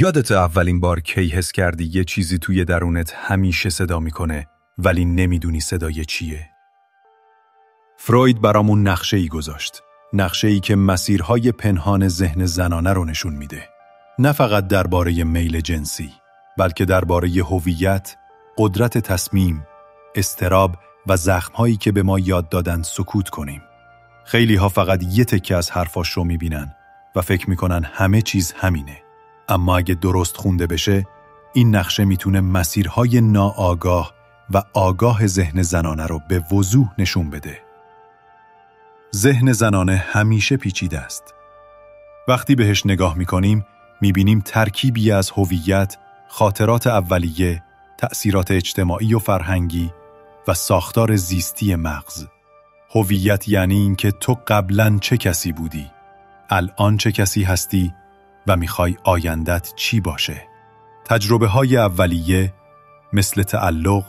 یادت اولین بار کی حس کردی یه چیزی توی درونت همیشه صدا میکنه ولی نمیدونی صدای چیه؟ فروید برامون نقشه‌ای گذاشت. نقشه‌ای که مسیرهای پنهان ذهن زنانه رو نشون میده. نه فقط درباره میل جنسی، بلکه درباره هویت، قدرت تصمیم، اضطراب و زخم‌هایی که به ما یاد دادن سکوت کنیم. خیلی‌ها فقط یه تکه از حرفاش رو میبینن و فکر میکنن همه چیز همینه. اما اگه درست خونده بشه، این نقشه میتونه مسیرهای ناآگاه و آگاه ذهن زنانه رو به وضوح نشون بده. ذهن زنانه همیشه پیچیده است. وقتی بهش نگاه میکنیم، میبینیم ترکیبی از هویت، خاطرات اولیه، تأثیرات اجتماعی و فرهنگی و ساختار زیستی مغز. هویت یعنی این که تو قبلاً چه کسی بودی، الان چه کسی هستی و میخوای آیندت چی باشه. تجربه‌های اولیه مثل تعلق،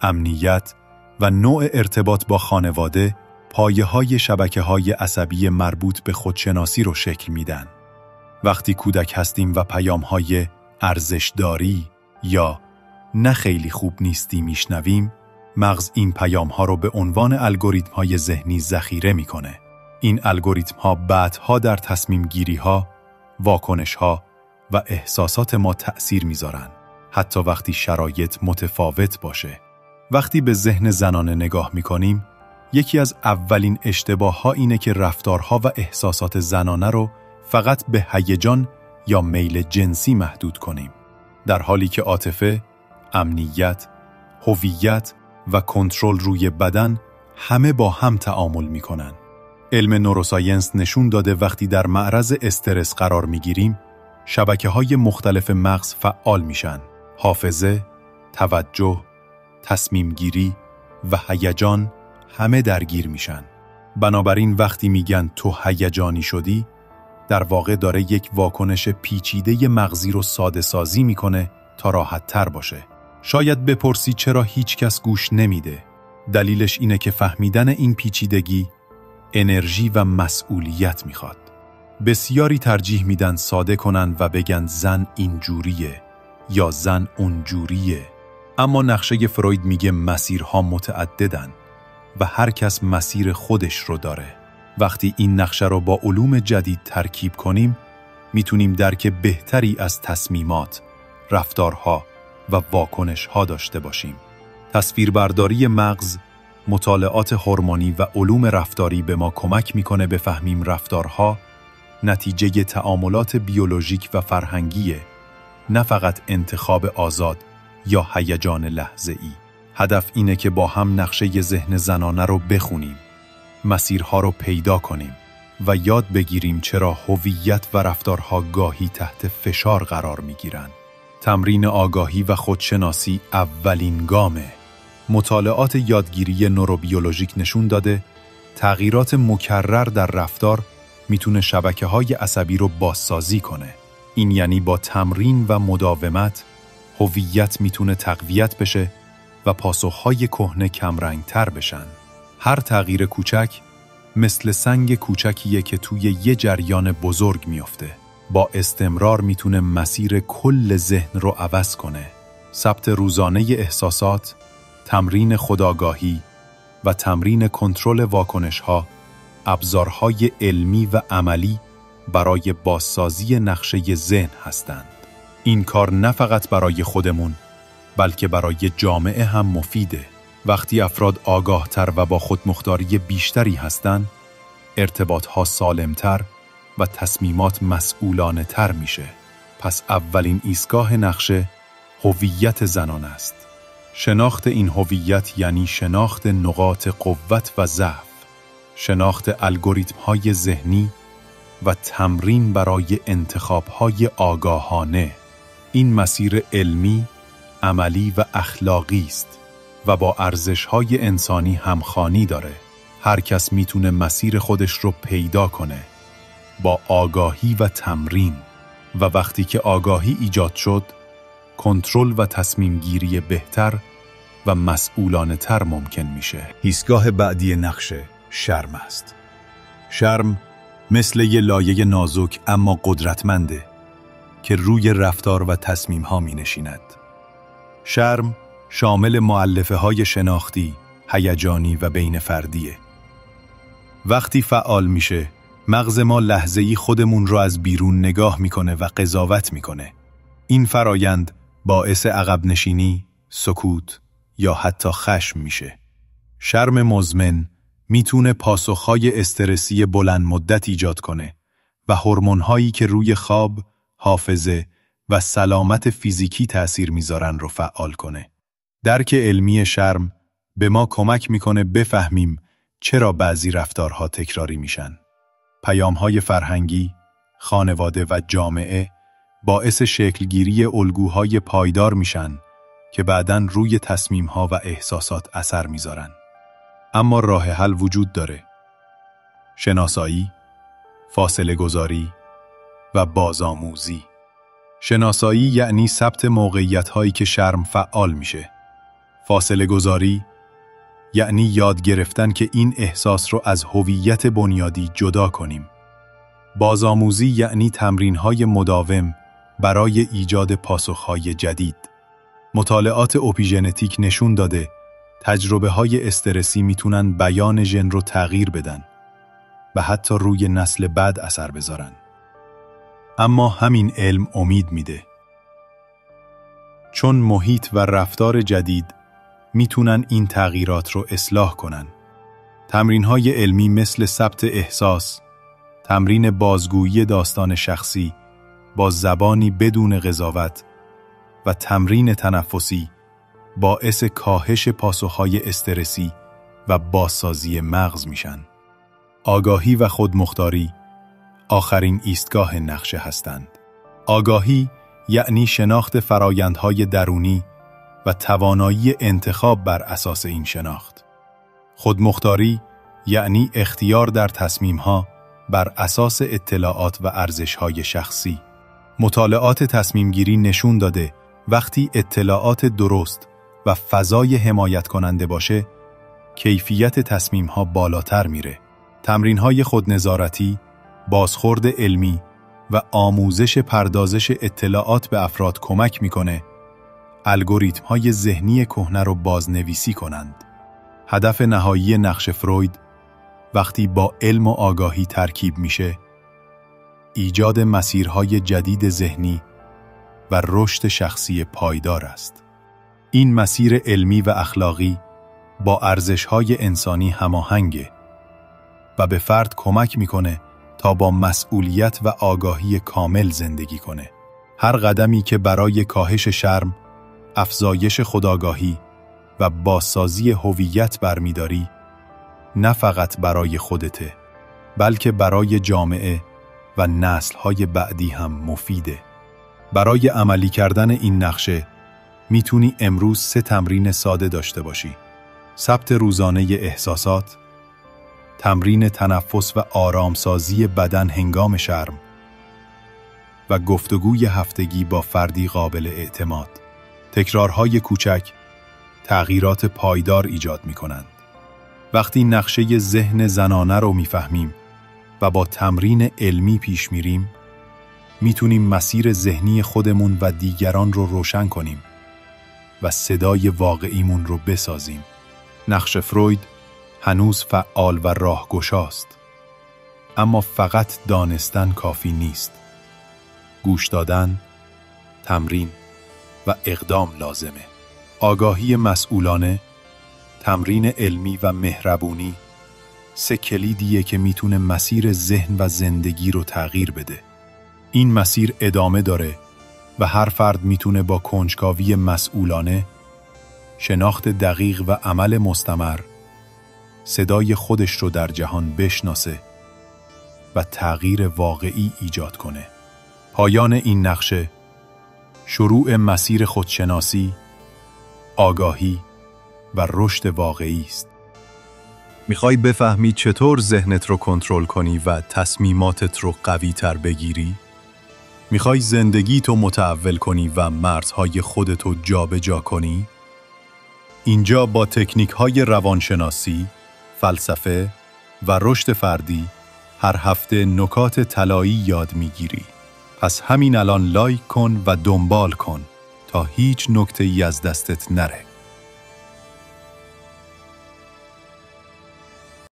امنیت و نوع ارتباط با خانواده پایه‌های شبکه‌های عصبی مربوط به خودشناسی رو شکل میدن. وقتی کودک هستیم و پیام‌های ارزشداری یا نه خیلی خوب نیستی میشنویم، مغز این پیام‌ها رو به عنوان الگوریتم‌های ذهنی ذخیره میکنه. این الگوریتم‌ها بعدها در تصمیم گیری‌ها، واکنش‌ها و احساسات ما تأثیر میذارن، حتی وقتی شرایط متفاوت باشه. وقتی به ذهن زنانه نگاه میکنیم، یکی از اولین اشتباه‌ها اینه که رفتارها و احساسات زنانه رو فقط به هیجان یا میل جنسی محدود کنیم، در حالی که عاطفه، امنیت، هویت و کنترل روی بدن همه با هم تعامل میکنن. علم نوروساینس نشون داده وقتی در معرض استرس قرار میگیریم، شبکه‌های مختلف مغز فعال میشن. حافظه، توجه، تصمیم گیری و هیجان همه درگیر میشن. بنابراین وقتی میگن تو هیجانی شدی، در واقع داره یک واکنش پیچیده مغزی رو ساده سازی میکنه تا راحت تر باشه. شاید بپرسی چرا هیچ کس گوش نمیده؟ دلیلش اینه که فهمیدن این پیچیدگی انرژی و مسئولیت میخواد. بسیاری ترجیح میدن ساده کنن و بگن زن اینجوریه یا زن اونجوریه. اما نقشه فروید میگه مسیرها متعددن و هر کس مسیر خودش رو داره. وقتی این نقشه رو با علوم جدید ترکیب کنیم، میتونیم درک بهتری از تصمیمات، رفتارها و واکنشها داشته باشیم. تصویربرداری مغز، مطالعات هورمونی و علوم رفتاری به ما کمک میکنه بفهمیم رفتارها نتیجه تعاملات بیولوژیک و فرهنگیه، نه فقط انتخاب آزاد یا هیجان لحظه‌ای. هدف اینه که با هم نقشه ذهن زنانه رو بخونیم، مسیرها رو پیدا کنیم و یاد بگیریم چرا هویت و رفتارها گاهی تحت فشار قرار میگیرن. تمرین آگاهی و خودشناسی اولین گامه. مطالعات یادگیری نوروبیولوژیک نشون داده تغییرات مکرر در رفتار میتونه شبکه‌های عصبی رو بازسازی کنه. این یعنی با تمرین و مداومت هویت میتونه تقویت بشه و پاسخهای کهنه کمرنگتر بشن. هر تغییر کوچک مثل سنگ کوچکیه که توی یه جریان بزرگ میفته. با استمرار میتونه مسیر کل ذهن رو عوض کنه. ثبت روزانه احساسات، تمرین خودآگاهی و تمرین کنترل واکنش‌ها ابزارهای علمی و عملی برای بازسازی نقشه ذهن هستند. این کار نه فقط برای خودمون، بلکه برای جامعه هم مفیده. وقتی افراد آگاهتر و با خودمختاری بیشتری هستند، ارتباطها سالمتر و تصمیمات مسئولانه تر میشه. پس اولین ایستگاه نقشه هویت زنان است. شناخت این هویت یعنی شناخت نقاط قوت و ضعف، شناخت الگوریتم‌های ذهنی و تمرین برای انتخاب‌های آگاهانه. این مسیر علمی، عملی و اخلاقی است و با ارزش‌های انسانی همخوانی داره. هر کس میتونه مسیر خودش رو پیدا کنه با آگاهی و تمرین، و وقتی که آگاهی ایجاد شد، کنترل و تصمیم گیری بهتر و مسئولانه تر ممکن میشه. ایستگاه بعدی نقشه شرم است. شرم مثل یه لایه نازک اما قدرتمنده که روی رفتار و تصمیم‌ها می‌نشیند. شرم شامل مؤلفه‌های شناختی، هیجانی و بین فردیه. وقتی فعال میشه، مغز ما لحظه‌ای خودمون رو از بیرون نگاه میکنه و قضاوت میکنه. این فرایند باعث عقب نشینی، سکوت یا حتی خشم میشه. شرم مزمن میتونه پاسخهای استرسی بلند مدت ایجاد کنه و هورمون‌هایی که روی خواب، حافظه و سلامت فیزیکی تأثیر میذارن رو فعال کنه. درک علمی شرم به ما کمک میکنه بفهمیم چرا بعضی رفتارها تکراری میشن. پیام‌های فرهنگی، خانواده و جامعه باعث شکلگیری الگوهای پایدار میشن که بعداً روی تصمیم‌ها و احساسات اثر میذارن. اما راه حل وجود داره. شناسایی، فاصله گذاری و بازآموزی. شناسایی یعنی ثبت موقعیت‌هایی که شرم فعال میشه. فاصله گذاری یعنی یاد گرفتن که این احساس رو از هویت بنیادی جدا کنیم. بازآموزی یعنی تمرین‌های مداوم برای ایجاد پاسخ‌های جدید. مطالعات اپیژنتیک نشون داده تجربه‌های استرسی میتونن بیان ژن رو تغییر بدن و حتی روی نسل بعد اثر بذارن. اما همین علم امید میده. چون محیط و رفتار جدید میتونن این تغییرات رو اصلاح کنن. تمرین‌های علمی مثل ثبت احساس، تمرین بازگویی داستان شخصی با زبانی بدون قضاوت و تمرین تنفسی باعث کاهش پاسخهای استرسی و بازسازی مغز میشن. آگاهی و خودمختاری آخرین ایستگاه نقشه هستند. آگاهی یعنی شناخت فرایندهای درونی و توانایی انتخاب بر اساس این شناخت. خودمختاری یعنی اختیار در تصمیمها بر اساس اطلاعات و ارزش‌های شخصی. مطالعات تصمیمگیری نشون داده وقتی اطلاعات درست و فضای حمایت کننده باشه، کیفیت تصمیم‌ها بالاتر میره. تمرین‌های خودنظارتی، بازخورد علمی و آموزش پردازش اطلاعات به افراد کمک میکنه الگوریتم‌های ذهنی کهنه رو بازنویسی کنند. هدف نهایی نقش فروید وقتی با علم و آگاهی ترکیب میشه، ایجاد مسیرهای جدید ذهنی و رشد شخصی پایدار است. این مسیر علمی و اخلاقی با ارزش‌های انسانی هماهنگه و به فرد کمک میکنه تا با مسئولیت و آگاهی کامل زندگی کنه. هر قدمی که برای کاهش شرم، افزایش خودآگاهی و بازسازی هویت برمی‌داری، نه فقط برای خودته، بلکه برای جامعه و نسل‌های بعدی هم مفیده. برای عملی کردن این نقشه میتونی امروز 3 تمرین ساده داشته باشی. ثبت روزانه احساسات، تمرین تنفس و آرامسازی بدن هنگام شرم و گفتگوی هفتگی با فردی قابل اعتماد. تکرارهای کوچک تغییرات پایدار ایجاد می‌کنند. وقتی نقشه ذهن زنانه رو می‌فهمیم و با تمرین علمی پیش می‌ریم، می‌تونیم مسیر ذهنی خودمون و دیگران رو روشن کنیم و صدای واقعیمون رو بسازیم. نقش فروید هنوز فعال و راهگشاست، اما فقط دانستن کافی نیست. گوش دادن، تمرین و اقدام لازمه. آگاهی مسئولانه، تمرین علمی و مهربونی 3 کلیدیه که میتونه مسیر ذهن و زندگی رو تغییر بده. این مسیر ادامه داره و هر فرد میتونه با کنجکاوی مسئولانه، شناخت دقیق و عمل مستمر صدای خودش رو در جهان بشناسه و تغییر واقعی ایجاد کنه. پایان این نقشه شروع مسیر خودشناسی، آگاهی و رشد واقعی است. میخوای بفهمی چطور ذهنت رو کنترل کنی و تصمیماتت رو قوی تر بگیری؟ میخوای زندگیتو متحول کنی و مرزهای خودتو جابجا کنی؟ اینجا با تکنیک‌های روانشناسی، فلسفه و رشد فردی هر هفته نکات طلایی یاد میگیری. پس همین الان لایک کن و دنبال کن تا هیچ نکته ای از دستت نره.